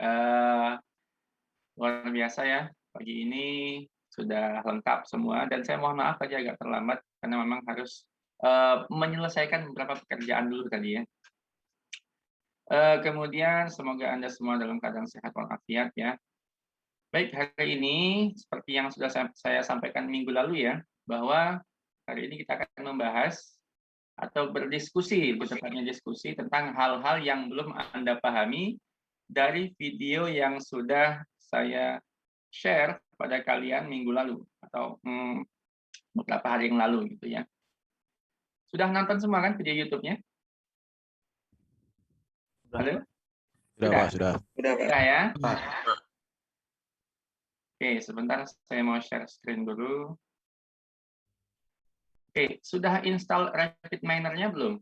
Eh, Luar biasa ya, pagi ini sudah lengkap semua dan saya mohon maaf tadi agak terlambat karena memang harus, menyelesaikan beberapa pekerjaan dulu tadi ya. Kemudian semoga Anda semua dalam keadaan sehat walafiat ya. Baik, hari ini seperti yang sudah saya sampaikan minggu lalu ya, bahwa hari ini kita akan membahas atau berdiskusi, lebih tepatnya diskusi tentang hal-hal yang belum Anda pahami dari video yang sudah saya share pada kalian minggu lalu atau beberapa hari yang lalu gitu ya. Sudah nonton semua kan video YouTube-nya? Halo? Sudah, Pak, sudah. Sudah ya? Oke, sebentar saya mau share screen dulu. Oke, sudah install RapidMiner-nya belum?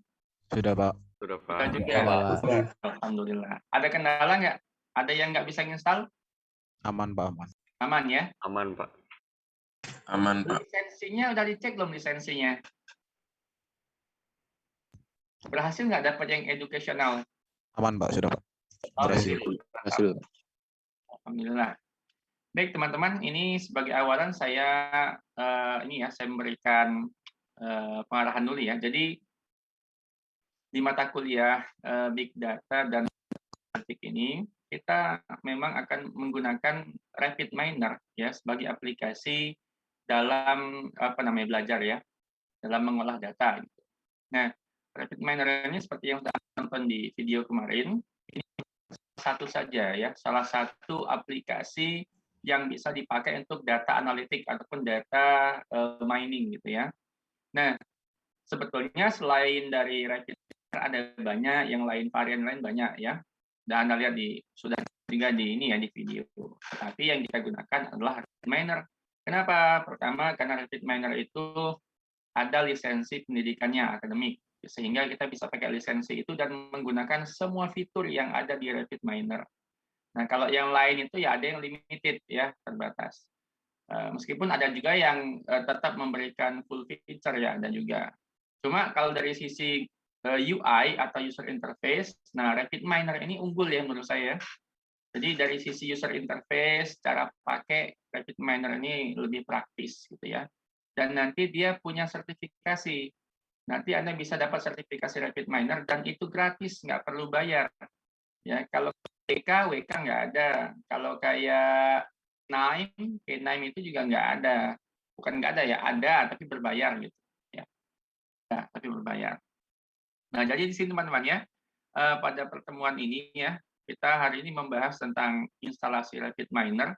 Sudah, Pak. Sudah, Sudah Pak. juga. Sudah. Alhamdulillah. Ada kendala nggak? Ada yang nggak bisa install? Aman, Pak, aman. Aman ya? Aman, Pak. Aman, Pak. Lisensinya udah dicek belum lisensinya? Berhasil nggak dapat yang educational? Aman, Pak, sudah, Pak. Oh, Berhasil. Hasil. Alhamdulillah. Baik teman-teman, ini sebagai awalan saya saya memberikan pengarahan dulu ya. Jadi di mata kuliah Big Data dan Analytics ini kita memang akan menggunakan RapidMiner ya sebagai aplikasi dalam belajar ya, dalam mengolah data gitu. Nah, RapidMiner ini seperti yang sudah nonton di video kemarin, ini satu saja ya, salah satu aplikasi yang bisa dipakai untuk data analitik ataupun data mining gitu ya. Nah, sebetulnya selain dari RapidMiner ada banyak yang lain, varian lain banyak ya. Dan Anda lihat sudah juga di ini ya di video. Tapi yang kita gunakan adalah RapidMiner. Kenapa? Pertama karena RapidMiner itu ada lisensi pendidikannya akademik, sehingga kita bisa pakai lisensi itu dan menggunakan semua fitur yang ada di RapidMiner. Nah, kalau yang lain itu ya ada yang limited ya, terbatas. Meskipun ada juga yang tetap memberikan full feature ya, ada juga. Cuma kalau dari sisi UI atau user interface, nah RapidMiner ini unggul ya menurut saya. Jadi dari sisi user interface, cara pakai RapidMiner ini lebih praktis gitu ya. Dan nanti dia punya sertifikasi. Nanti Anda bisa dapat sertifikasi RapidMiner dan itu gratis, nggak perlu bayar. Ya, kalau WK nggak ada. Kalau kayak K9 itu juga nggak ada. Bukan nggak ada ya, ada tapi berbayar gitu. Ya, tapi berbayar. Nah, jadi di sini teman-teman ya, pada pertemuan ini ya, kita hari ini membahas tentang instalasi RapidMiner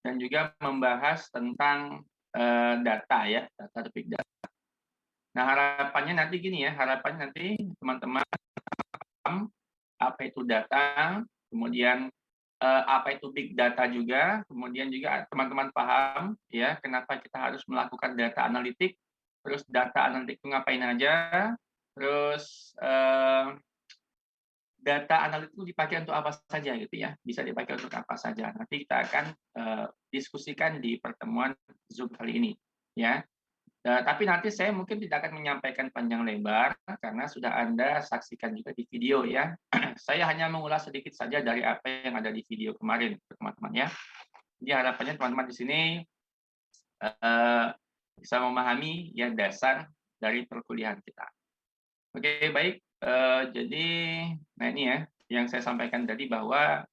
dan juga membahas tentang data ya, data big data. Nah, harapannya nanti gini ya, harapannya nanti teman-teman paham apa itu data, kemudian apa itu big data juga, kemudian juga teman-teman paham ya kenapa kita harus melakukan data analitik, terus data analitik itu ngapain aja, terus data analitik itu dipakai untuk apa saja gitu ya, bisa dipakai untuk apa saja. Nanti kita akan diskusikan di pertemuan Zoom kali ini ya. Tapi nanti saya mungkin tidak akan menyampaikan panjang lebar karena sudah Anda saksikan juga di video ya. Saya hanya mengulas sedikit saja dari apa yang ada di video kemarin, teman-teman ya. Jadi harapannya teman-teman di sini bisa memahami ya dasar dari perkuliahan kita. Oke, baik. Jadi, nah ini ya yang saya sampaikan tadi bahwa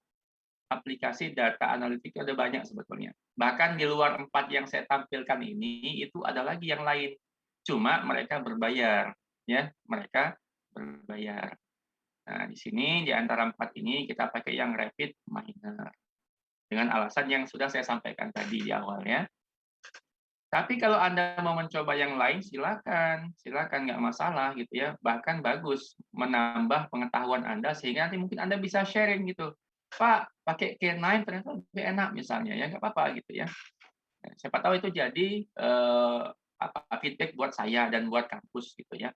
aplikasi data analitik ada banyak sebetulnya. Bahkan di luar 4 yang saya tampilkan ini, itu ada lagi yang lain. Cuma mereka berbayar, ya, mereka berbayar. Nah, di sini di antara 4 ini kita pakai yang RapidMiner. Dengan alasan yang sudah saya sampaikan tadi di awal ya. Tapi kalau Anda mau mencoba yang lain, silakan, silakan nggak masalah gitu ya. Bahkan bagus menambah pengetahuan Anda sehingga nanti mungkin Anda bisa sharing gitu. Pak, pakai K9 ternyata lebih enak misalnya ya, nggak apa-apa gitu ya. Siapa tahu itu jadi feedback buat saya dan buat kampus gitu ya.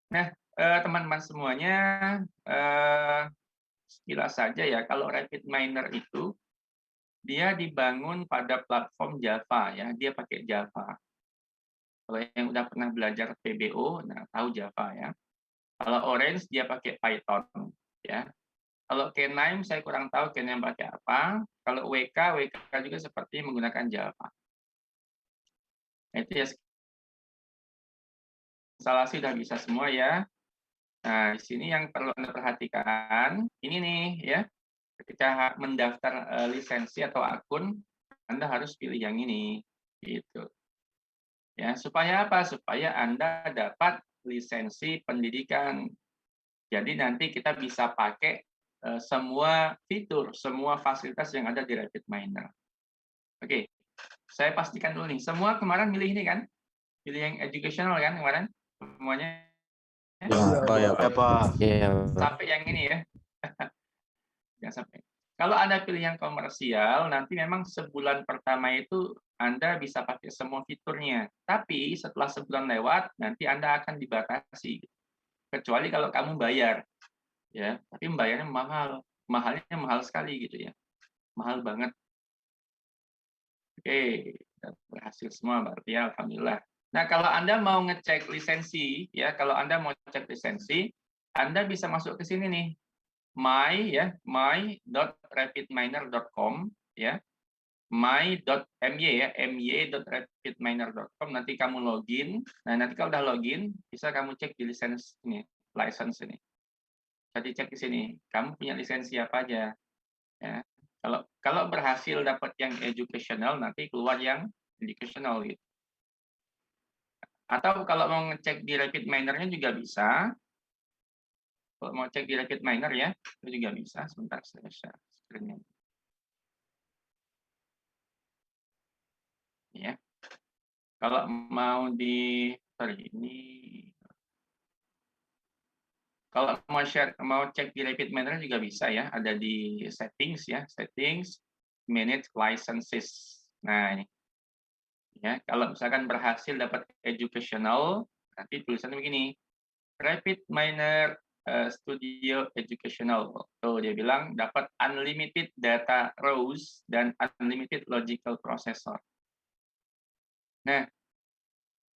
Nah, teman-teman semuanya, sekilas saja ya, kalau RapidMiner itu dia dibangun pada platform Java ya, dia pakai Java. Kalau yang udah pernah belajar PBO, nah tahu Java ya. Kalau Orange dia pakai Python ya. Kalau K9 saya kurang tahu K9 pakai apa. Kalau WK juga seperti menggunakan Java. Nah, itu ya, instalasi sudah bisa semua ya. Nah, di sini yang perlu Anda perhatikan, ini nih ya, ketika mendaftar lisensi atau akun, Anda harus pilih yang ini, gitu. Ya, supaya apa? Supaya Anda dapat lisensi pendidikan. Jadi nanti kita bisa pakai semua fitur, semua fasilitas yang ada di RapidMiner. Oke, saya pastikan dulu nih, semua kemarin milih ini kan? Pilih yang educational kan kemarin? Semuanya? Pak ya Pak. Sampai yang ini ya. Jangan sampai. Kalau Anda pilih yang komersial, nanti memang sebulan pertama itu Anda bisa pakai semua fiturnya. Tapi setelah sebulan lewat, nanti Anda akan dibatasi. Kecuali kalau kamu bayar. Ya, tapi bayarnya mahal. Mahalnya mahal sekali gitu ya. Mahal banget. Oke, berhasil semua berarti ya, alhamdulillah. Nah, kalau Anda mau ngecek lisensi, ya, kalau Anda mau cek lisensi, Anda bisa masuk ke sini nih. my.rapidminer.com ya, my.my ya, my.rapidminer.com, nanti kamu login. Nah, nanti kalau udah login, bisa kamu cek di lisensi ini, license ini. Jadi cek di sini, kamu punya lisensi apa aja. Ya. Kalau berhasil dapat yang educational, nanti keluar yang educational gitu. Atau kalau mau ngecek di RapidMiner-nya juga bisa. Kalau mau cek di RapidMiner ya, itu juga bisa. Sebentar saya share screen-nya. Ya. Kalau mau ini. Kalau mau cek di RapidMiner juga bisa ya, ada di settings ya, settings, manage licenses. Nah, ini. Ya, kalau misalkan berhasil dapat educational, nanti tulisannya begini, RapidMiner Studio Educational. Tuh dia bilang dapat unlimited data rows dan unlimited logical processor. Nah,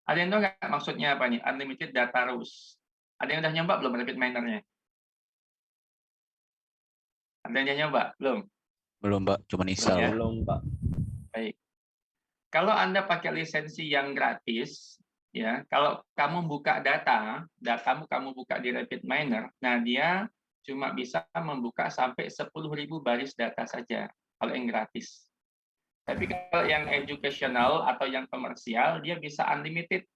ada yang tahu nggak maksudnya apa nih? Unlimited data rows. Ada yang udah nyoba belum RapidMiner-nya? Ada yang nyoba belum? Belum Pak, cuma install. Ya? Belum, Pak. Baik. Kalau Anda pakai lisensi yang gratis, ya, kalau kamu buka data, kamu buka di RapidMiner, nah dia cuma bisa membuka sampai 10.000 baris data saja kalau yang gratis. Tapi kalau yang educational atau yang komersial, dia bisa unlimited.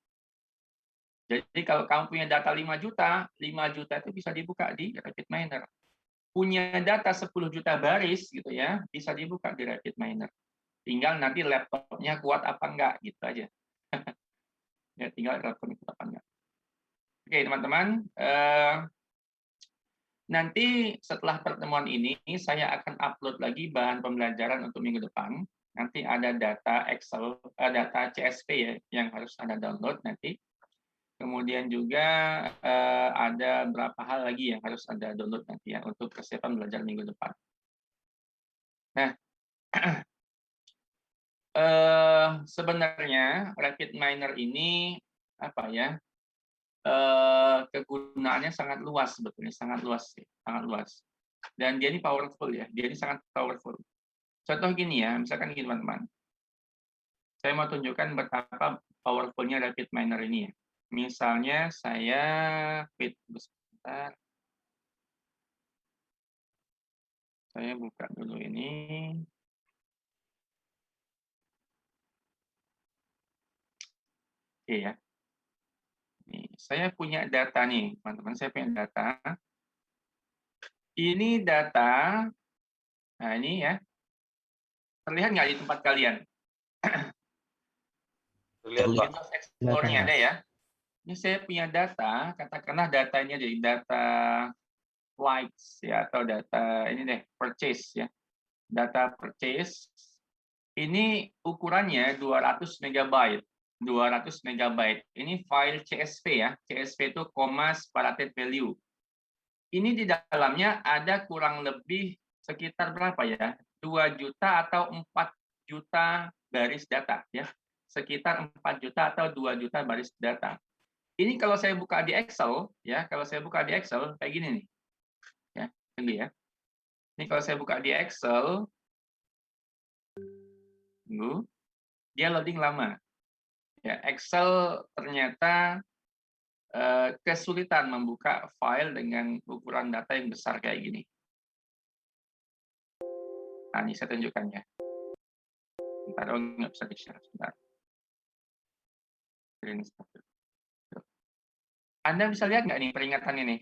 Jadi kalau kamu punya data 5 juta itu bisa dibuka di RapidMiner. Punya data 10 juta baris gitu ya, bisa dibuka di RapidMiner. Tinggal nanti laptopnya kuat apa enggak gitu aja. Ya, tinggal laptopnya kuat apa enggak. Oke, teman-teman. Nanti setelah pertemuan ini, saya akan upload lagi bahan pembelajaran untuk minggu depan. Nanti ada data Excel, data CSV ya, yang harus Anda download nanti. Kemudian juga ada beberapa hal lagi yang harus Anda download nanti ya, untuk persiapan belajar minggu depan. Nah, sebenarnya RapidMiner ini apa ya, kegunaannya sangat luas sebetulnya, sangat luas sih, sangat luas. Dan dia ini powerful ya, dia ini sangat powerful. Contoh gini ya, misalkan gini teman-teman. Saya mau tunjukkan betapa powerfulnya RapidMiner ini ya. Misalnya saya sebentar. Saya buka dulu ini. Oke ya. Nih, saya punya data nih, teman-teman. Saya punya data. Ini data. Nah, ini ya. Terlihat nggak di tempat kalian? Terlihat, Pak. Windows Explorer-nya ada ya. Ini saya punya data, katakanlah datanya jadi data flights ya, atau data ini deh, purchase ya. Data purchase. Ini ukurannya 200 megabyte. 200 megabyte. Ini file CSV ya. CSV itu comma separated value. Ini di dalamnya ada kurang lebih sekitar berapa ya? 2 juta atau 4 juta baris data ya. Sekitar 4 juta atau 2 juta baris data. Ini kalau saya buka di Excel ya, kalau saya buka di Excel kayak gini nih. Ya, ini ya. Ini kalau saya buka di Excel, tunggu, dia loading lama. Ya, Excel ternyata kesulitan membuka file dengan ukuran data yang besar kayak gini. Nah, ini saya tunjukkan ya. Bentar, oh nggak bisa di-share, sebentar. Anda bisa lihat nggak nih peringatan ini?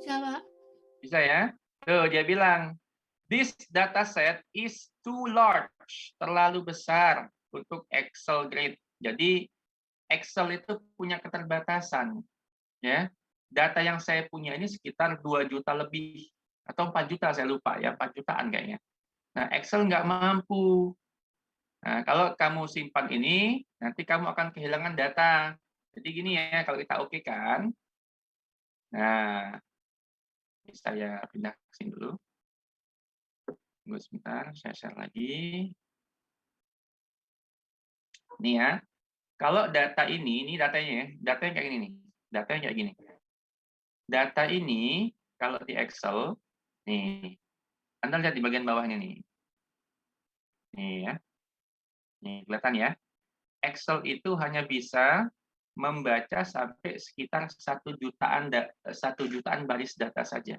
Bisa, Pak. Bisa ya? Tuh, dia bilang, this dataset is too large, terlalu besar untuk Excel grade. Jadi, Excel itu punya keterbatasan. Ya, data yang saya punya ini sekitar 2 juta lebih, atau 4 juta, saya lupa ya, 4 jutaan kayaknya. Nah, Excel nggak mampu. Nah, kalau kamu simpan ini, nanti kamu akan kehilangan data. Jadi gini ya, kalau kita oke kan, nah, ini saya pindah ke sini dulu. Tunggu sebentar, saya share lagi. Nih ya, kalau data ini datanya ya, datanya kayak gini nih. Datanya kayak gini. Data ini, kalau di Excel, nih, Anda lihat di bagian bawahnya nih. Nih ya, nih kelihatan ya. Excel itu hanya bisa membaca sampai sekitar 1 jutaan baris data saja.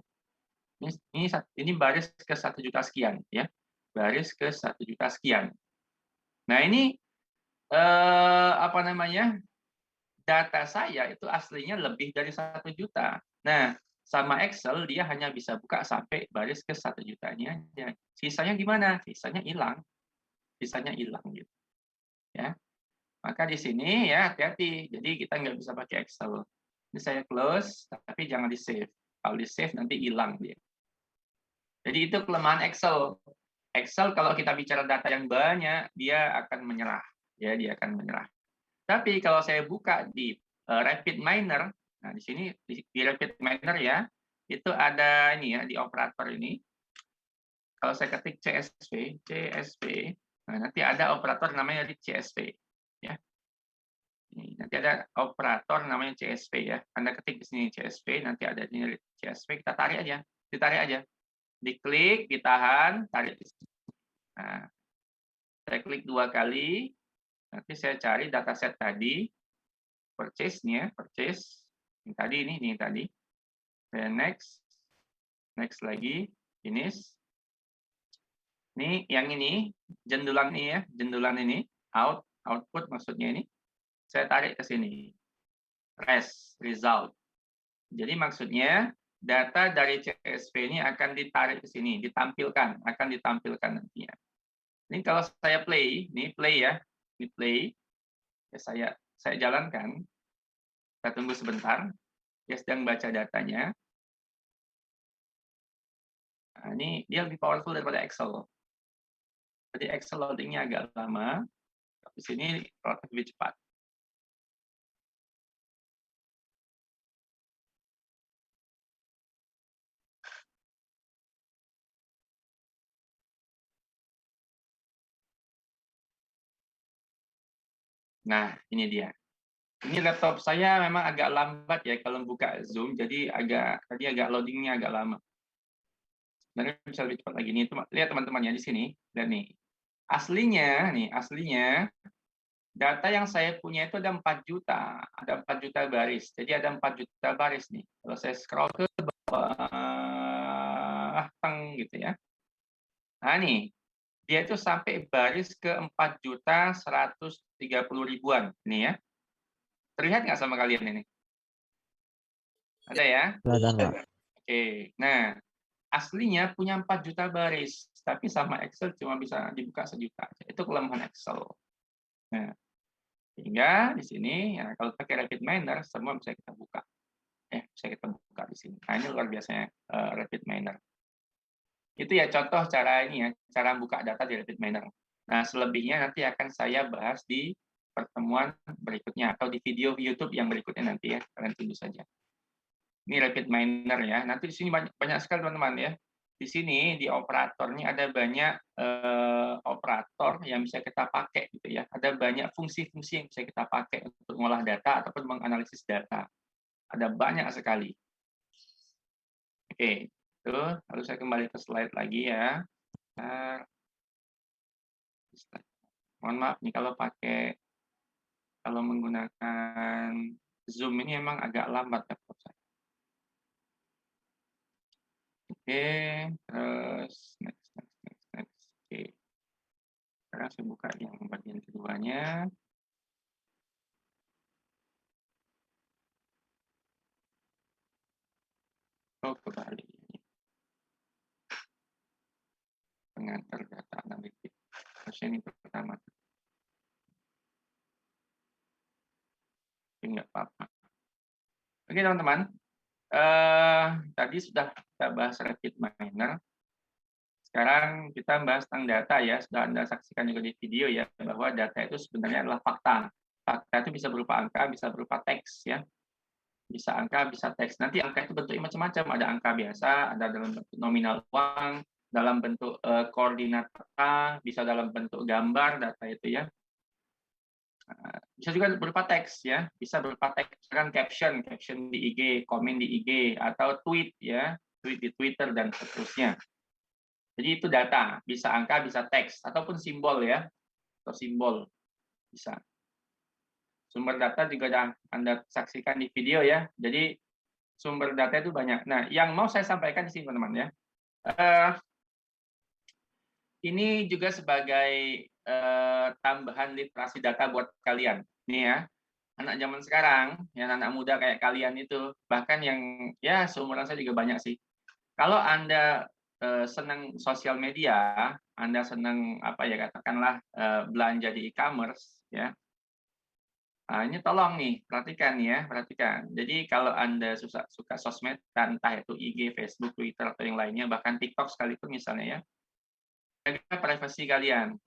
Ini baris ke 1 juta sekian ya, baris ke 1 juta sekian. Nah ini apa namanya, data saya itu aslinya lebih dari 1 juta. Nah sama Excel dia hanya bisa buka sampai baris ke 1 jutanya aja. Sisanya gimana? Sisanya hilang, gitu ya. Maka di sini ya hati-hati. Jadi kita nggak bisa pakai Excel. Ini saya close, tapi jangan di save. Kalau di save nanti hilang dia. Jadi itu kelemahan Excel. Excel kalau kita bicara data yang banyak, dia akan menyerah. Ya, dia akan menyerah. Tapi kalau saya buka di RapidMiner, nah di sini di RapidMiner ya, itu ada ini ya di operator ini. Kalau saya ketik CSV, nah nanti ada operator namanya di CSV. Ya. Nanti ada operator namanya CSV ya. Anda ketik di sini CSV, nanti ada di CSV, kita tarik aja, ditarik aja. Diklik, ditahan, tarik. Nah, saya klik 2 kali, nanti saya cari dataset tadi, purchase-nya, purchase, yang tadi ini tadi. Saya next lagi, finish. Ini yang ini, jendulan ini ya, jendulan ini, output maksudnya ini, saya tarik ke sini. Result. Jadi maksudnya data dari CSV ini akan ditarik ke sini, akan ditampilkan nantinya. Ini kalau saya play, ini play ya, ini play, ya saya jalankan, kita tunggu sebentar, dia sedang baca datanya. Nah, ini dia lebih powerful daripada Excel. Jadi Excel loadingnya agak lama, tapi sini relatif lebih cepat. Nah, ini dia. Ini laptop saya memang agak lambat ya kalau buka Zoom, jadi tadi agak loadingnya agak lama. Sebenarnya bisa lebih cepat lagi. Nih, lihat teman-teman ya di sini. Dan nih, aslinya data yang saya punya itu ada 4 juta, ada 4 juta baris. Jadi ada 4 juta baris nih. Kalau saya scroll ke bawah, gitu ya. Nah nih, dia itu sampai baris ke 4.130.000-an. Ini ya. Terlihat nggak sama kalian ini? Ada ya? Kelihatan, Pak. Oke. Nah, aslinya punya 4 juta baris, tapi sama Excel cuma bisa dibuka 1 juta. Itu kelemahan Excel. Nah, sehingga di sini ya kalau pakai RapidMiner semua bisa kita buka. Bisa kita buka di sini. Nah, ini luar biasanya RapidMiner. Itu ya contoh cara ini ya, cara buka data di RapidMiner. Nah, selebihnya nanti akan saya bahas di pertemuan berikutnya atau di video YouTube yang berikutnya nanti ya. Kalian tunggu saja. Ini RapidMiner ya. Nanti di sini banyak sekali teman-teman ya. Di sini di operator ini ada banyak operator yang bisa kita pakai gitu ya. Ada banyak fungsi-fungsi yang bisa kita pakai untuk mengolah data ataupun menganalisis data. Ada banyak sekali. Oke. Oke, itu lalu saya kembali ke slide lagi ya. Mohon maaf nih kalau menggunakan Zoom ini emang agak lambat laptop saya. Oke, terus next. Oke. Sekarang saya buka yang bagian keduanya. Oh, kembali. Pengantar data analitik. Ini pertama. Tapi nggak apa-apa. Oke, teman-teman. Tadi sudah kita bahas rapid miner. Sekarang kita bahas tentang data ya. Sudah Anda saksikan juga di video ya, bahwa data itu sebenarnya adalah fakta. Fakta itu bisa berupa angka, bisa berupa teks ya. Bisa angka, bisa teks. Nanti angka itu bentuknya macam-macam. Ada angka biasa, ada dalam bentuk nominal uang, dalam bentuk koordinat data, bisa dalam bentuk gambar data itu ya. Bisa juga berupa teks ya, bisa berupa teks, misalkan caption di IG, komen di IG, atau tweet ya, tweet di Twitter dan seterusnya. Jadi itu data, bisa angka, bisa teks, ataupun simbol ya, atau simbol bisa. Sumber data juga sudah Anda saksikan di video ya. Jadi sumber data itu banyak. Nah, yang mau saya sampaikan di sini teman-teman ya, ini juga sebagai tambahan literasi data buat kalian. Nih ya, anak zaman sekarang, yang anak muda kayak kalian itu, bahkan yang ya seumuran saya juga banyak sih. Kalau Anda senang sosial media, Anda senang apa ya katakanlah belanja di e-commerce ya. Nah, ini tolong nih, perhatikan ya, perhatikan. Jadi kalau Anda suka sosmed, entah itu IG, Facebook, Twitter, atau yang lainnya, bahkan TikTok sekalipun misalnya ya, jaga privasi kalian.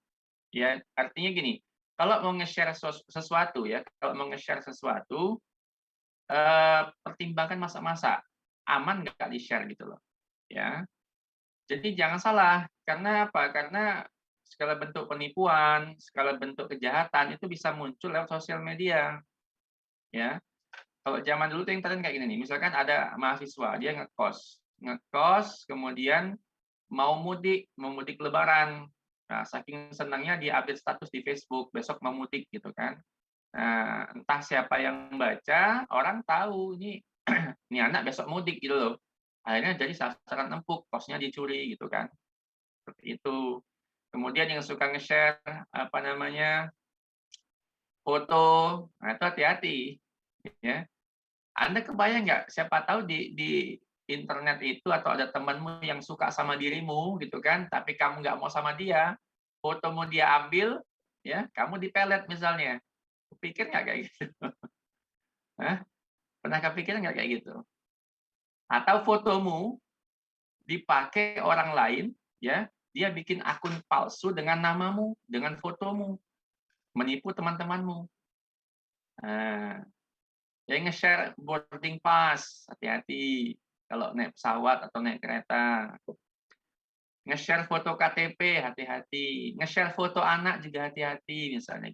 Ya, artinya gini, kalau mau nge-share sesuatu ya, kalau mau nge-share sesuatu, pertimbangkan masa-masa, aman nggak di-share gitu loh. Ya, jadi jangan salah, karena apa? Karena segala bentuk penipuan, segala bentuk kejahatan itu bisa muncul lewat sosial media. Ya, kalau zaman dulu tuh internet kayak gini nih, misalkan ada mahasiswa dia ngekos, kemudian mau mudik Lebaran. Nah, saking senangnya dia update status di Facebook, besok mau mudik gitu kan. Nah, entah siapa yang baca, orang tahu ini ini anak besok mudik gitu loh. Akhirnya jadi sasaran empuk, kosnya dicuri gitu kan. Seperti itu. Kemudian yang suka nge-share apa namanya foto, nah itu hati-hati ya. Anda kebayang nggak? Siapa tahu di internet itu atau ada temanmu yang suka sama dirimu gitu kan, tapi kamu nggak mau sama dia, fotomu dia ambil, ya kamu dipelet misalnya. Pikir nggak kayak gitu? Hah? Pernah kepikiran nggak kayak gitu? Atau fotomu dipakai orang lain, ya dia bikin akun palsu dengan namamu, dengan fotomu, menipu teman-temanmu. Nah, ya nge-share boarding pass, hati-hati kalau naik pesawat atau naik kereta. Nge-share foto KTP, hati-hati. Nge-share foto anak juga hati-hati misalnya.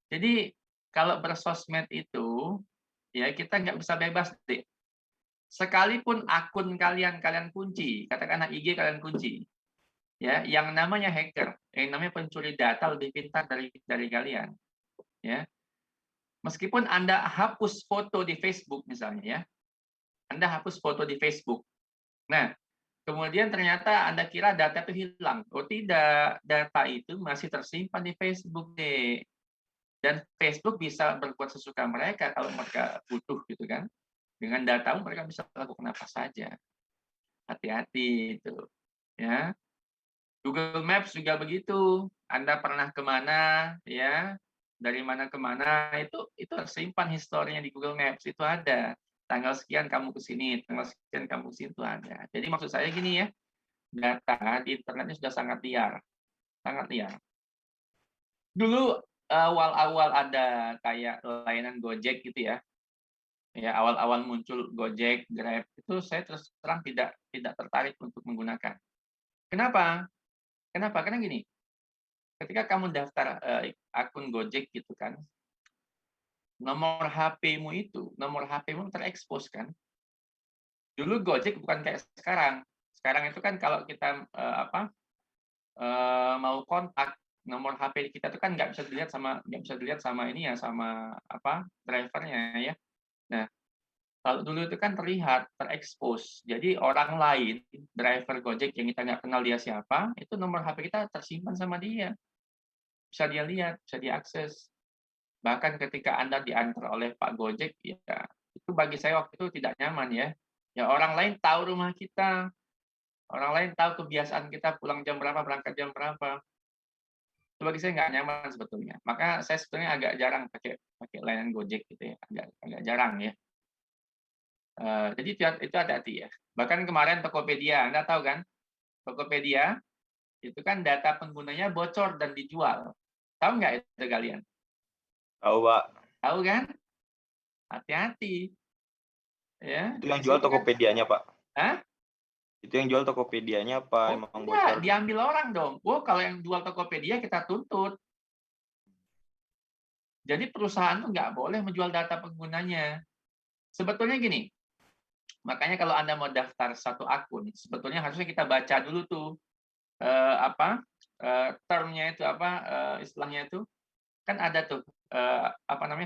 Jadi kalau bersosmed itu, ya kita nggak bisa bebas deh. Sekalipun akun kalian kunci, katakanlah IG kalian kunci, ya, yang namanya hacker, yang namanya pencuri data lebih pintar dari kalian, ya. Meskipun Anda hapus foto di Facebook misalnya, ya, Anda hapus foto di Facebook. Nah, kemudian ternyata Anda kira data itu hilang. Oh tidak, data itu masih tersimpan di Facebook deh. Dan Facebook bisa berbuat sesuka mereka kalau mereka butuh gitu kan. Dengan data mereka bisa lakukan apa saja. Hati-hati itu. Ya. Google Maps juga begitu. Anda pernah kemana, ya, dari mana ke mana, itu tersimpan historinya di Google Maps, itu ada. Tanggal sekian kamu ke sini, tanggal sekian kamu ke sini, itu ada. Jadi maksud saya gini ya, data di internetnya sudah sangat liar. Sangat liar. Dulu awal-awal ada kayak layanan Gojek gitu ya. Ya, awal-awal muncul Gojek, Grab, itu saya terus terang tidak tertarik untuk menggunakan. Kenapa? Kenapa? Karena gini, ketika kamu daftar akun Gojek gitu kan, nomor HP-mu terekspos kan. Dulu Gojek bukan kayak sekarang. Sekarang itu kan kalau kita mau kontak nomor HP kita itu kan nggak bisa dilihat sama ini ya sama drivernya ya. Nah, kalau dulu itu kan terlihat terekspos. Jadi orang lain driver Gojek yang kita nggak kenal dia siapa, itu nomor HP kita tersimpan sama dia. Bisa dia lihat, bisa diakses. Bahkan ketika Anda diantar oleh Pak Gojek, ya itu bagi saya waktu itu tidak nyaman ya. Ya orang lain tahu rumah kita, orang lain tahu kebiasaan kita pulang jam berapa, berangkat jam berapa. Itu bagi saya nggak nyaman sebetulnya. Maka saya sebetulnya agak jarang pakai pakai layanan Gojek gitu ya, agak jarang ya. Jadi itu hati-hati ya. Bahkan kemarin Tokopedia, Anda tahu kan? Tokopedia itu kan data penggunanya bocor dan dijual. Tahu nggak itu kalian? Tahu, Pak. Tahu kan? Hati-hati. Ya, Itu yang jual Tokopedia-nya, Pak. Hah? Itu yang jual Tokopedia-nya apa emang bocor? Diambil orang dong. Kalau yang jual Tokopedia kita tuntut. Jadi perusahaan tuh nggak boleh menjual data penggunanya. Sebetulnya gini, makanya kalau Anda mau daftar satu akun, sebetulnya harusnya kita baca dulu tuh termnya itu istilahnya itu kan ada tuh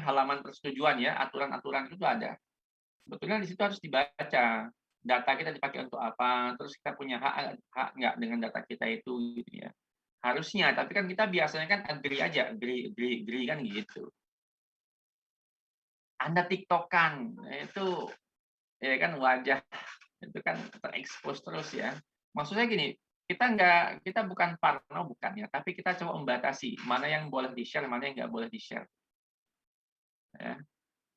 halaman persetujuan ya, aturan-aturan itu ada. Sebetulnya di situ harus dibaca data kita dipakai untuk apa, terus kita punya hak nggak dengan data kita itu gitu ya. Harusnya, tapi kan kita biasanya kan agree aja, agree kan gitu. Anda TikTokan, itu ya kan wajah itu kan terekspos terus ya. Maksudnya gini, kita bukan parno bukan ya, tapi kita coba membatasi mana yang boleh di-share, mana yang nggak boleh di-share. Ya.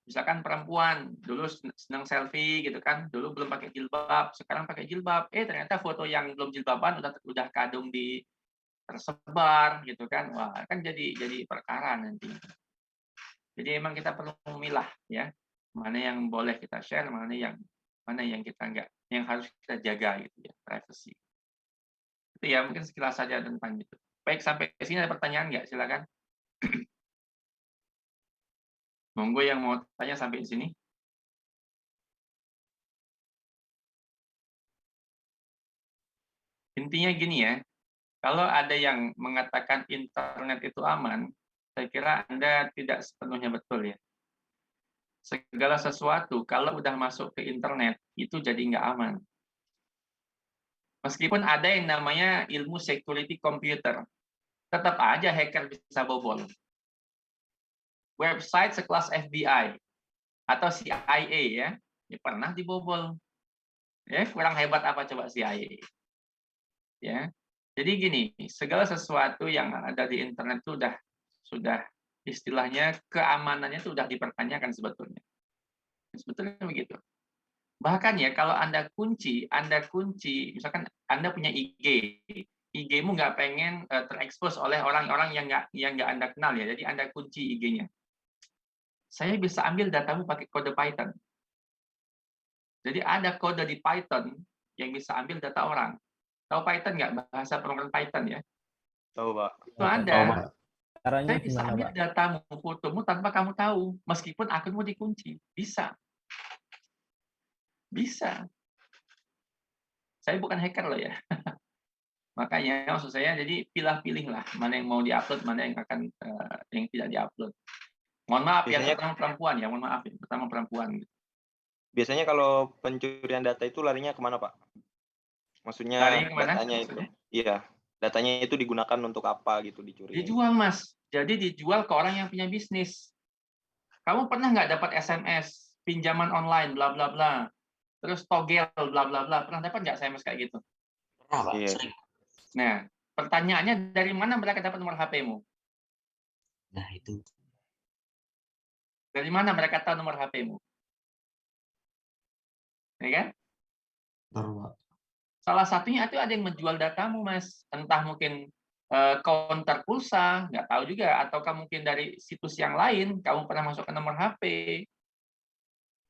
Misalkan perempuan dulu senang selfie gitu kan, dulu belum pakai jilbab, sekarang pakai jilbab, ternyata foto yang belum jilbaban udah kadung di tersebar gitu kan, wah kan jadi perkara nanti. Jadi emang kita perlu memilah ya, mana yang boleh kita share, mana yang kita enggak, yang harus kita jaga gitu ya, privacy. Itu ya mungkin sekilas saja tentang itu. Baik, sampai sini ada pertanyaan nggak? Silakan. Monggo yang mau tanya sampai di sini. Intinya gini ya, kalau ada yang mengatakan internet itu aman, saya kira Anda tidak sepenuhnya betul ya. Segala sesuatu kalau udah masuk ke internet, itu jadi nggak aman. Meskipun ada yang namanya ilmu security computer, tetap aja hacker bisa bobol. Website sekelas FBI atau CIA ya pernah dibobol. Ya, kurang hebat apa coba CIA? Ya. Jadi gini, segala sesuatu yang ada di internet itu sudah istilahnya keamanannya itu sudah dipertanyakan sebetulnya. Sebetulnya begitu. Bahkan ya kalau Anda kunci, misalkan Anda punya IG, IG-mu nggak pengen terekspos oleh orang-orang yang nggak Anda kenal ya, jadi Anda kunci IG-nya. Saya bisa ambil datamu pakai kode Python. Jadi ada kode di Python yang bisa ambil data orang. Tahu Python nggak? Bahasa pemrograman Python ya? Tahu, Pak. Itu ada. Caranya Saya bisa gimana, ambil Pak? datamu, fotomu tanpa kamu tahu, meskipun akunmu dikunci. Bisa. Bisa. Saya bukan hacker loh ya. Makanya maksud saya jadi pilih-pilihlah mana yang mau diupload, mana yang akan yang tidak diupload. Mohon maaf ya, terutama perempuan ya, mohon maaf ya, terutama perempuan. Biasanya kalau pencurian data itu larinya kemana, Pak? Maksudnya Lari kemana? datanya itu. Iya, datanya itu digunakan untuk apa gitu dicuri? Dijual, Mas. Jadi dijual ke orang yang punya bisnis. Kamu pernah nggak dapat SMS pinjaman online bla bla bla, terus togel bla bla bla, pernah dapat nggak SMS kayak gitu? Pernah, Pak. Iya. Nah, pertanyaannya dari mana mereka dapat nomor HP-mu? Nah, itu. Dari mana mereka tahu nomor HP-mu? Ya kan? Baru, Pak. Salah satunya itu ada yang menjual datamu, Mas. Entah mungkin counter pulsa, nggak tahu juga, ataukah mungkin dari situs yang lain, kamu pernah masuk ke nomor HP.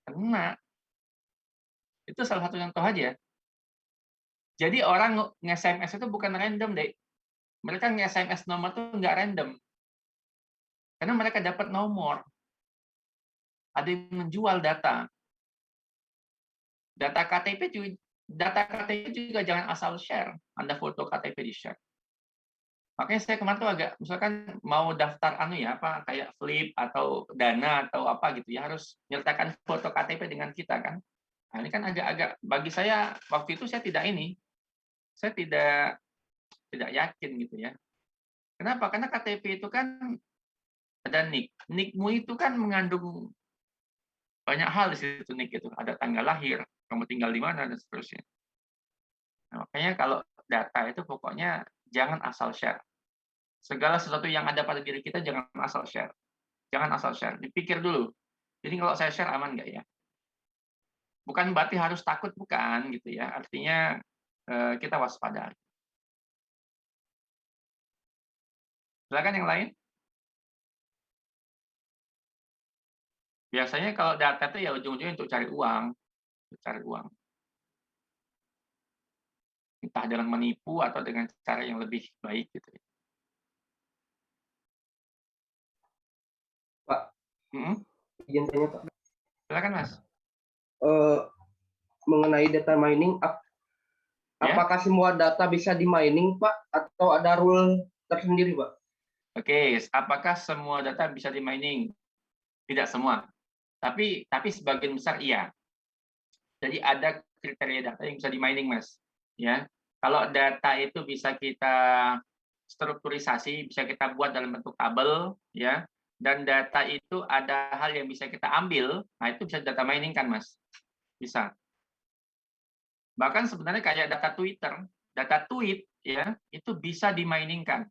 Kena. Itu salah satu contoh aja. Jadi orang nge-SMS itu bukan random, Dek. Mereka nge-SMS nomor itu nggak random. Karena mereka dapat nomor. Ada yang menjual data. Data KTP juga jangan asal share. Anda foto KTP di-share. Makanya saya kemarin tuh agak, misalkan mau daftar kayak Flip atau Dana atau apa gitu ya, harus menyertakan foto KTP dengan kita kan. Nah, ini kan agak-agak, bagi saya waktu itu saya tidak yakin gitu ya. Kenapa? Karena KTP itu kan ada NIK. NIK-mu itu kan mengandung banyak hal di situ NIK itu. Ada tanggal lahir, kamu tinggal di mana, dan seterusnya. Nah, makanya kalau data itu pokoknya jangan asal share. Segala sesuatu yang ada pada diri kita jangan asal share. Jangan asal share. Dipikir dulu. Jadi kalau saya share aman nggak ya? Bukan berarti harus takut, bukan gitu ya. Artinya kita waspada. Silakan yang lain. Biasanya kalau data itu ya ujung-ujungnya untuk cari uang. Entah dengan menipu atau dengan cara yang lebih baik gitu. Pak, izin tanya Pak. Silakan Mas. Mengenai data mining, apakah semua data bisa di mining Pak, atau ada rule tersendiri Pak? Oke, apakah semua data bisa di mining? Tidak semua, tapi sebagian besar iya. Jadi ada kriteria data yang bisa di mining, Mas. Ya, kalau data itu bisa kita strukturisasi, bisa kita buat dalam bentuk tabel, ya. Dan data itu ada hal yang bisa kita ambil, nah itu bisa data mining kan, Mas? Bisa. Bahkan sebenarnya kayak data Twitter, data tweet, ya, itu bisa diminingkan.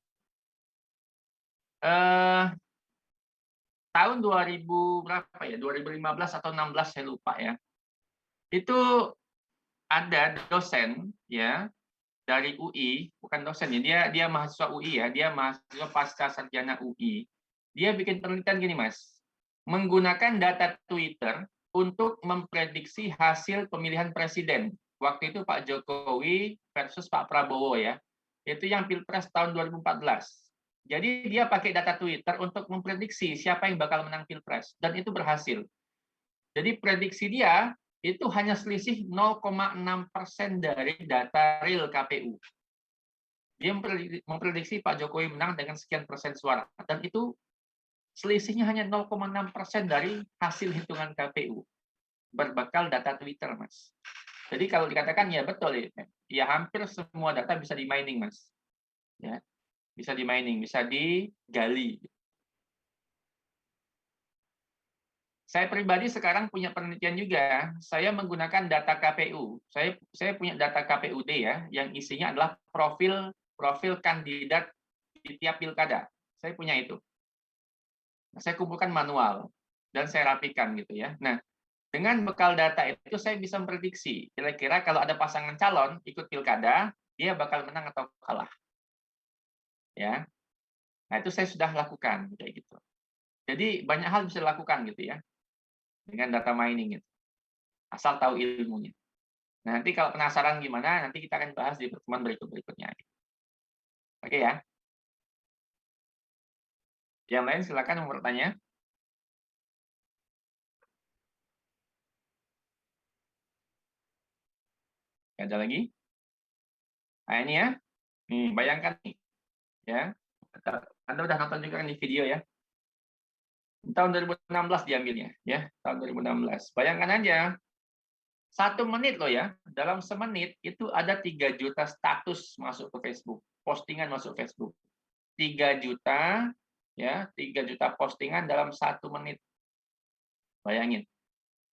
Tahun 2000 berapa ya? 2015 atau 16 saya lupa ya. Itu ada dosen ya dari UI, bukan dosen ya, dia mahasiswa UI ya, dia mahasiswa pasca sarjana UI. Dia bikin penelitian gini Mas, menggunakan data Twitter untuk memprediksi hasil pemilihan presiden. Waktu itu Pak Jokowi versus Pak Prabowo ya. Itu yang Pilpres tahun 2014. Jadi dia pakai data Twitter untuk memprediksi siapa yang bakal menang Pilpres dan itu berhasil. Jadi prediksi dia itu hanya selisih 0,6% dari data real KPU. Dia memprediksi Pak Jokowi menang dengan sekian persen suara dan itu selisihnya hanya 0,6% dari hasil hitungan KPU berbekal data Twitter, Mas. Jadi kalau dikatakan ya betul ya hampir semua data bisa di mining, Mas. Ya. Bisa di mining, bisa digali. Saya pribadi sekarang punya penelitian juga. Saya menggunakan data KPU. Saya punya data KPUD ya, yang isinya adalah profil kandidat di tiap pilkada. Saya punya itu. Saya kumpulkan manual dan saya rapikan gitu ya. Nah, dengan bekal data itu saya bisa memprediksi kira-kira kalau ada pasangan calon ikut pilkada, dia bakal menang atau kalah. Ya. Nah, itu saya sudah lakukan kayak gitu. Jadi banyak hal bisa dilakukan gitu ya. Dengan data mining itu. Asal tahu ilmunya. Nah, nanti kalau penasaran gimana, nanti kita akan bahas di pertemuan berikutnya. Oke ya. Yang lain silakan mau bertanya. Ada lagi? Nah, ini ya. Nih, bayangkan nih. Ya. Anda udah nonton juga kan di video ya. Tahun 2016 diambilnya, ya. Tahun 2016. Bayangkan aja. 1 menit loh ya. Dalam semenit itu ada 3 juta status masuk ke Facebook. Postingan masuk Facebook. 3 juta, ya. 3 juta postingan dalam 1 menit. Bayangin.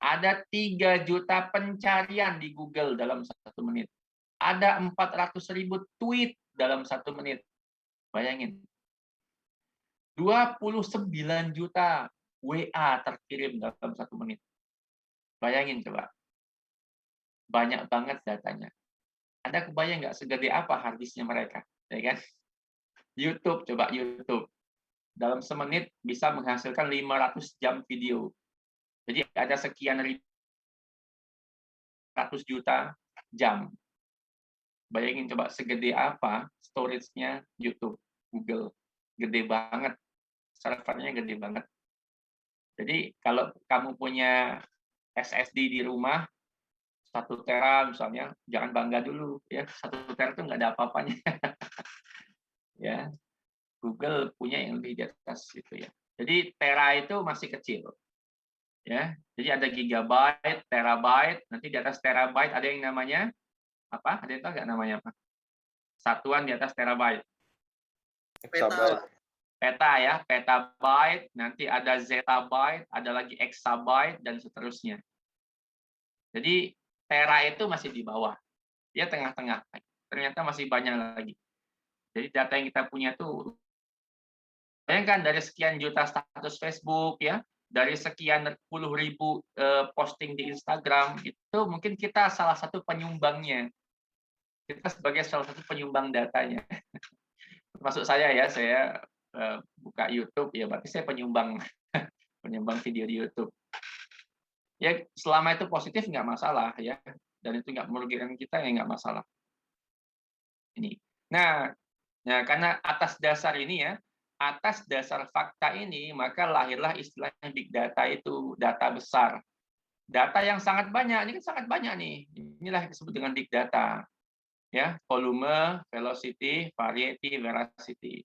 Ada 3 juta pencarian di Google dalam 1 menit. Ada 400.000 tweet dalam 1 menit. Bayangin. 29 juta WA terkirim dalam 1 menit. Bayangin coba. Banyak banget datanya. Anda kebayang nggak segede apa harddisknya mereka? Ya kan? YouTube, coba YouTube. Dalam semenit bisa menghasilkan 500 jam video. Jadi ada sekian ribu 100 juta jam. Bayangin coba segede apa storage-nya YouTube, Google. Gede banget. Servernya gede banget. Jadi kalau kamu punya SSD di rumah, 1 tera misalnya, jangan bangga dulu ya, 1 tera itu nggak ada apa-apanya. Ya, Google punya yang lebih di atas itu ya. Jadi tera itu masih kecil. Ya, jadi ada gigabyte, terabyte, nanti di atas terabyte ada yang namanya apa? Ada yang tahu nggak namanya apa? Satuan di atas terabyte. Exabyte. Peta ya, petabyte, nanti ada zettabyte, ada lagi exabyte dan seterusnya. Jadi tera itu masih di bawah, dia tengah-tengah. Ternyata masih banyak lagi. Jadi data yang kita punya tuh, bayangkan dari sekian juta status Facebook ya, dari sekian puluh ribu posting di Instagram, itu mungkin kita salah satu penyumbangnya. Kita sebagai salah satu penyumbang datanya. Termasuk saya ya, saya buka YouTube ya, berarti saya penyumbang penyumbang video di YouTube. Ya selama itu positif nggak masalah ya, dan itu nggak merugikan kita ya nggak masalah. Ini. Nah, karena atas dasar ini ya, atas dasar fakta ini maka lahirlah istilahnya big data itu, data besar. Data yang sangat banyak, ini kan sangat banyak nih. Inilah yang disebut dengan big data. Ya, volume, velocity, variety, veracity.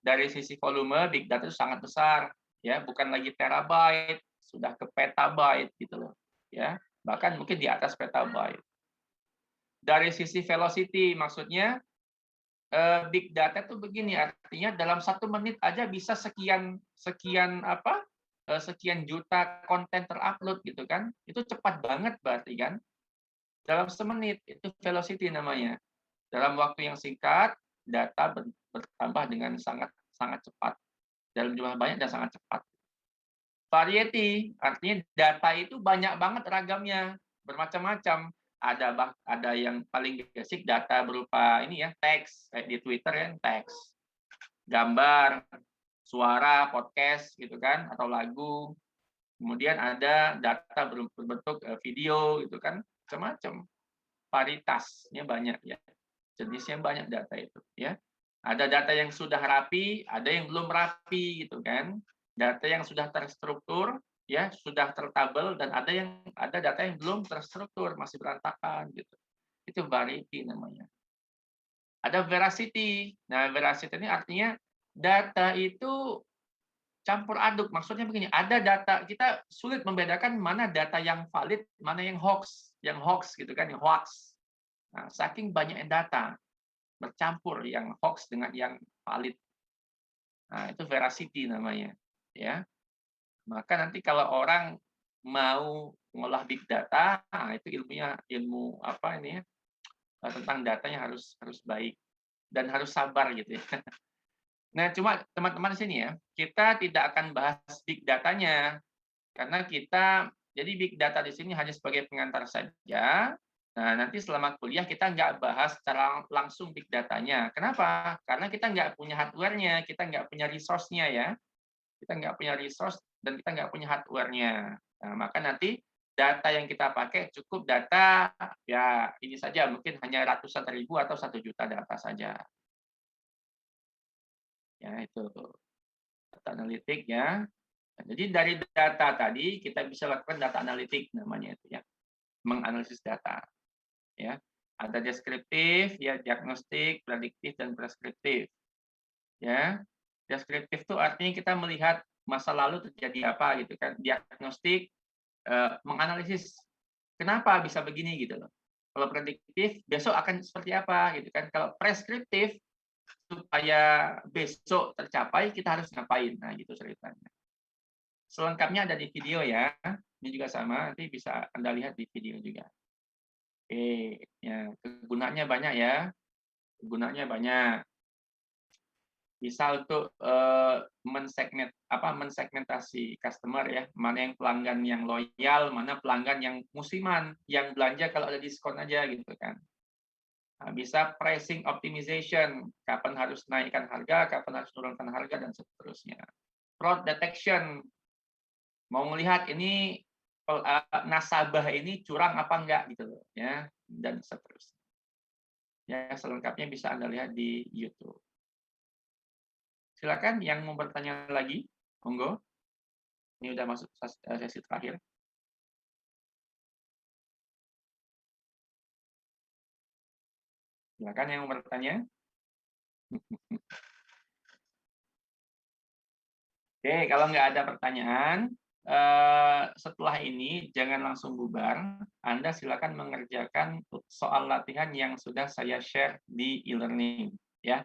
Dari sisi volume, big data itu sangat besar, ya, bukan lagi terabyte, sudah ke petabyte gitu loh, ya, bahkan mungkin di atas petabyte. Dari sisi velocity, maksudnya big data itu begini, artinya dalam 1 menit aja bisa sekian juta konten terupload gitu kan, itu cepat banget berarti kan, dalam 1 menit itu velocity namanya. Dalam waktu yang singkat, data bertambah dengan sangat cepat, dalam jumlah banyak dan sangat cepat. Variety, artinya data itu banyak banget ragamnya, bermacam-macam. Ada yang paling basic data berupa ini ya, teks, kayak di Twitter ya, teks, gambar, suara, podcast gitu kan, atau lagu. Kemudian ada data berbentuk video gitu kan, macam-macam. Varietasnya banyak ya. Jenisnya banyak data itu ya. Ada data yang sudah rapi, ada yang belum rapi gitu kan. Data yang sudah terstruktur ya, sudah tertabel, dan ada data yang belum terstruktur, masih berantakan gitu. Itu variety namanya. Ada veracity. Nah, veracity ini artinya data itu campur aduk. Maksudnya begini, ada data, kita sulit membedakan mana data yang valid, mana yang hoax. Yang hoax gitu kan, yang hoax. Nah, saking banyaknya data bercampur yang hoax dengan yang valid. Nah, itu veracity namanya, ya. Maka nanti kalau orang mau ngolah big data, nah itu ilmu apa ini ya, tentang datanya harus baik dan harus sabar gitu ya. Nah, cuma teman-teman di sini ya, kita tidak akan bahas big datanya karena jadi big data di sini hanya sebagai pengantar saja. Nah, nanti selama kuliah kita nggak bahas secara langsung big datanya. Kenapa? Karena kita nggak punya hardware-nya, kita nggak punya resource-nya ya. Kita nggak punya resource dan kita nggak punya hardware-nya. Nah, maka nanti data yang kita pakai cukup data, ya ini saja, mungkin hanya ratusan ribu atau 1 juta data saja. Ya, itu data analitik ya. Jadi dari data tadi kita bisa lakukan data analitik namanya itu ya. Menganalisis data. Ya, ada deskriptif, ya diagnostik, prediktif, dan preskriptif. Ya, deskriptif itu artinya kita melihat masa lalu terjadi apa gitu kan. Diagnostik, menganalisis kenapa bisa begini gitu loh. Kalau prediktif, besok akan seperti apa gitu kan. Kalau preskriptif, supaya besok tercapai kita harus ngapain. Nah, gitu ceritanya. Selengkapnya ada di video ya. Ini juga sama, nanti bisa Anda lihat di video juga. Oke, ya, kegunaannya banyak ya. Kegunaannya banyak. Bisa untuk mensegmentasi customer ya. Mana yang pelanggan yang loyal, mana pelanggan yang musiman, yang belanja kalau ada diskon aja gitu kan. Nah, bisa pricing optimization, kapan harus naikkan harga, kapan harus turunkan harga, dan seterusnya. Fraud detection, mau melihat ini nasabah ini curang apa enggak gitu loh ya, dan seterusnya. Ya, selengkapnya bisa Anda lihat di YouTube. Silakan yang mau bertanya lagi, monggo. Ini udah masuk sesi terakhir. Silakan yang mau bertanya. Oke, kalau nggak ada pertanyaan, setelah ini jangan langsung bubar. Anda silakan mengerjakan soal latihan yang sudah saya share di e-learning. Ya,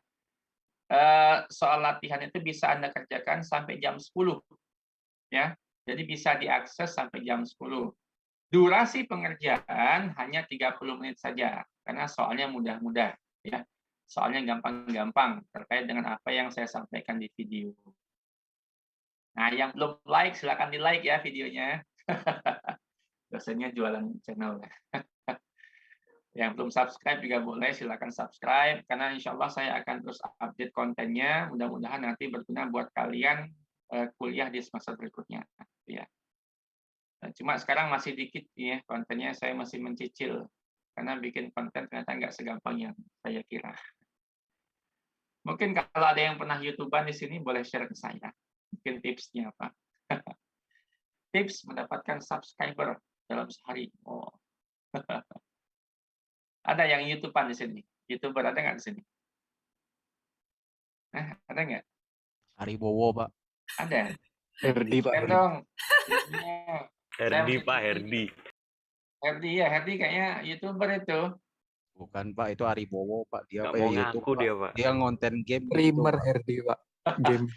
soal latihan itu bisa Anda kerjakan sampai jam 10. Ya, jadi bisa diakses sampai jam 10. Durasi pengerjaan hanya 30 menit saja, karena soalnya mudah-mudah. Ya, soalnya gampang-gampang terkait dengan apa yang saya sampaikan di video. Nah, yang belum like, silakan di-like ya videonya. Biasanya jualan channel. Yang belum subscribe juga boleh, silakan subscribe. Karena insya Allah saya akan terus update kontennya. Mudah-mudahan nanti berguna buat kalian kuliah di semester berikutnya. Ya. Cuma sekarang masih dikit ya kontennya, saya masih mencicil. Karena bikin konten ternyata nggak segampang yang saya kira. Mungkin kalau ada yang pernah YouTuber di sini, boleh share ke saya. Mungkin tipsnya apa? Tips mendapatkan subscriber dalam sehari. Oh. Ada yang YouTuber di sini? YouTuber ada nggak di sini? Ada nggak? Haribowo, Pak. Ada. Herdi, Pak. Share dong. Herdi, Pak, Herdi. Herdi ya, Herdi kayaknya YouTuber itu. Bukan, Pak, itu Haribowo, Pak. Dia Nggak apa mau ya, YouTube, ngaku Pak. dia, Pak. Dia ngonten game gitu, Streamer Pak. Herdi, Pak. Game.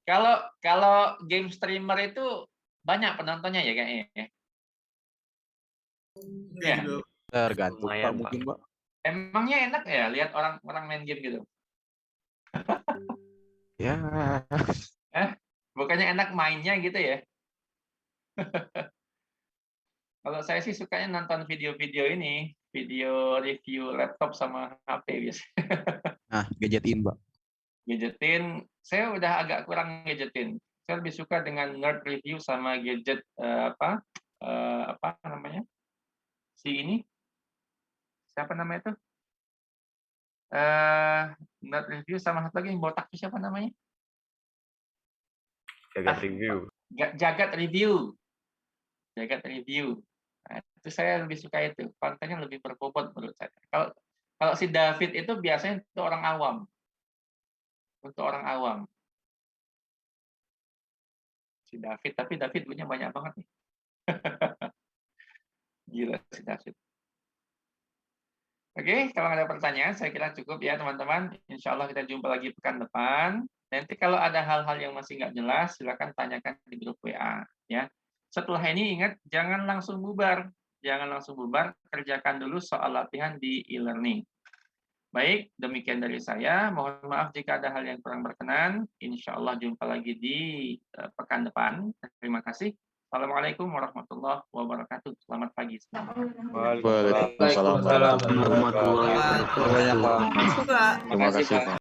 Kalau game streamer itu banyak penontonnya ya kayaknya. Ya. Tergantung, Pak, Lumayan, Pak. mungkin, Pak. Emangnya enak ya lihat orang main game gitu? Ya, Bukannya enak mainnya gitu ya? Kalau saya sih sukanya nonton video-video ini, video review laptop sama HP biasanya. nah, gadgetin, Pak. Gadgetin, saya udah agak kurang gadgetin. Saya lebih suka dengan nerd review sama gadget apa namanya? Siapa namanya itu? Nerd review sama satu lagi yang botak itu siapa namanya? Jagat review. Jagat review. Jagat review. Nah, itu saya lebih suka itu. Kontennya lebih berbobot menurut saya. Kalau si David itu biasanya untuk orang awam. Untuk orang awam. Si David, tapi David punya banyak banget nih. Gila si David. Oke, kalau ada pertanyaan, saya kira cukup ya teman-teman. Insya Allah kita jumpa lagi pekan depan. Nanti kalau ada hal-hal yang masih nggak jelas, silakan tanyakan di grup WA. Ya. Setelah ini ingat, jangan langsung bubar. Jangan langsung bubar, kerjakan dulu soal latihan di e-learning. Baik, demikian dari saya. Mohon maaf jika ada hal yang kurang berkenan. Insya Allah jumpa lagi di pekan depan. Terima kasih. Assalamualaikum warahmatullahi wabarakatuh. Selamat pagi. Waalaikumsalam. Waalaikumsalam warahmatullahi wabarakatuh. Terima kasih, Pak. Terima kasih, Pak.